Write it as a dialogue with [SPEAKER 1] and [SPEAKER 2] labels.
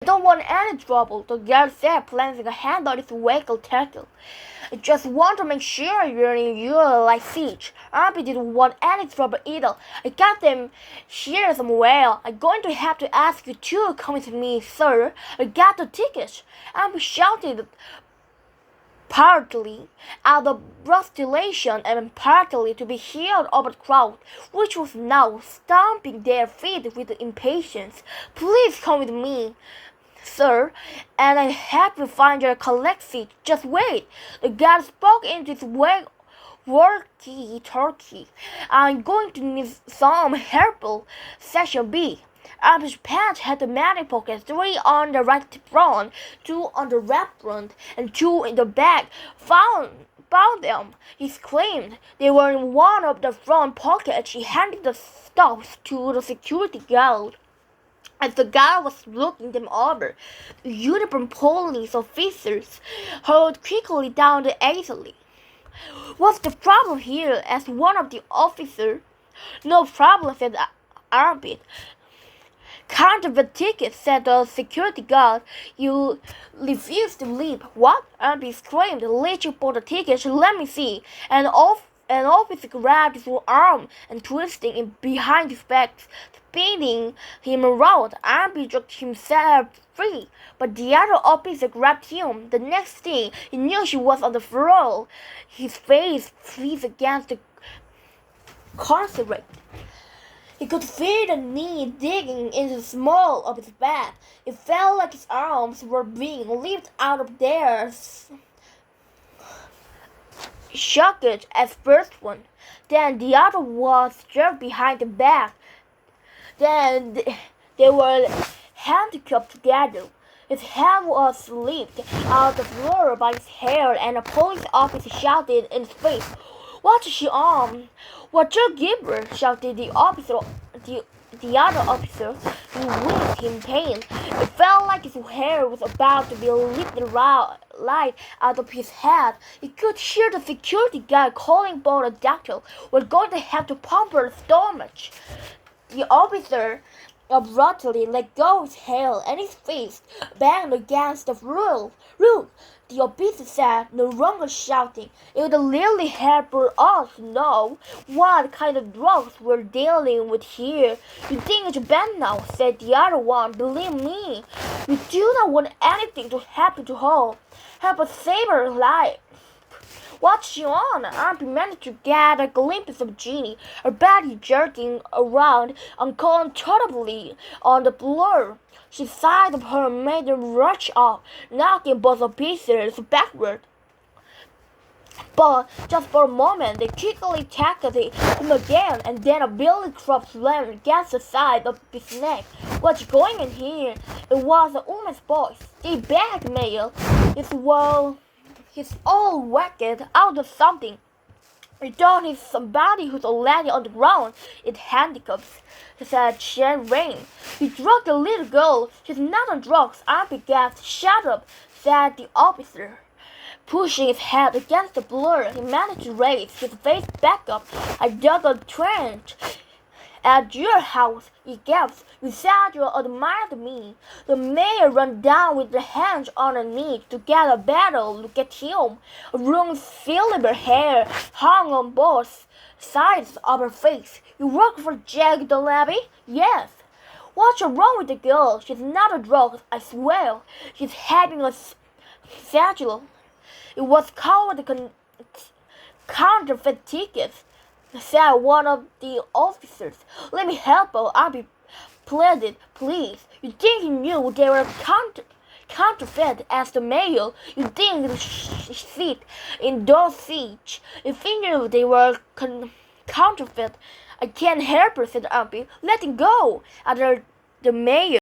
[SPEAKER 1] I don't want any trouble, the girl said, placing a hand on his vehicle tackle. I just want to make sure you're in your life siege. Abby didn't want any trouble either. I got them here somewhere. I'm going to have to ask you to come with me, sir. I got the tickets. Abby shouted, partly out of frustration and partly to be heard over the crowd, which was now stamping their feet with impatience. Please come with me, sir, and I help you find your collect seat. Just wait. The guard spoke into his walkie-talkie. I'm going to need some help. Section B. Abby's pants had the many pockets, 3 on the right front, 2 on the left front, and 2 in the back. Found them, he exclaimed. They were in one of the front pockets. He handed the stuffs to the security guard. As the guard was looking them over, the uniformed police officers hurried quickly down the alley. What's the problem here? Asked one of the officers. No problem, said Arbit. Counterfeit tickets, said the security guard. You refuse to leave. What? Arbit screamed, reaching for the tickets. Let me see. An officer grabbed his arm and twisting it behind his back, spinning him around. Arbit jerked himself free, but the other officer grabbed him. The next thing he knew, she was on the floor, his face freeze against the concrete. He could feel the knee digging into the small of his back. It felt like his arms were being lifted out of their socket at first one. Then the other was jerked behind the back. Then they were handcuffed together. His head was lifted out of the floor by his hair, and a police officer shouted in his face, "What's she on?" "What you give her?" shouted the other officer. He winced in pain. It felt like his hair was about to be lifted right out of his head. He could hear the security guard calling for a doctor. "We're going to have to pump her stomach." The officer abruptly let go of his hair, and his face banged against the roof. The officer said, no longer shouting, "It would really help us to know what kind of drugs we're dealing with here." "You think it's bad now," said the other one. "Believe me, we do not want anything to happen to her. Help us save her life." "What's she on?" Abby managed to get a glimpse of Jeannie, her body jerking around uncontrollably on the floor. She sighed of her and made them rush off, knocking both officers backward. But just for a moment, they quickly tackled him again, and then a billy club slammed against the side of his neck. "What's going on here?" It was a woman's voice. "Stay back, Mayor. He's all whacked out of something. I thought he's somebody who's already on the ground in handcuffs," said Shan Rain. "He drugged the little girl. She's not on drugs." Abby gasped. "Shut up," said the officer. Pushing his head against the floor, he managed to raise his face back up. "I dug a trench at your house," he gasped. "You said you admired me." The mayor ran down with her hands on her knees to get a better look at him. Room's silver hair hung on both sides of her face. "You work for Jack Dunleavy?" "Yes." "What's wrong with the girl?" "She's not a drug, I swear. She's having a schedule. It was called counterfeit tickets," said one of the officers. "Let me help her," Abby pleaded. "Please." "You think you knew they were counterfeit?" asked the mayor. "You think the seat in those seats? If you knew they were counterfeit?" "I can't help her," said Abby. "Let him go," uttered the mayor.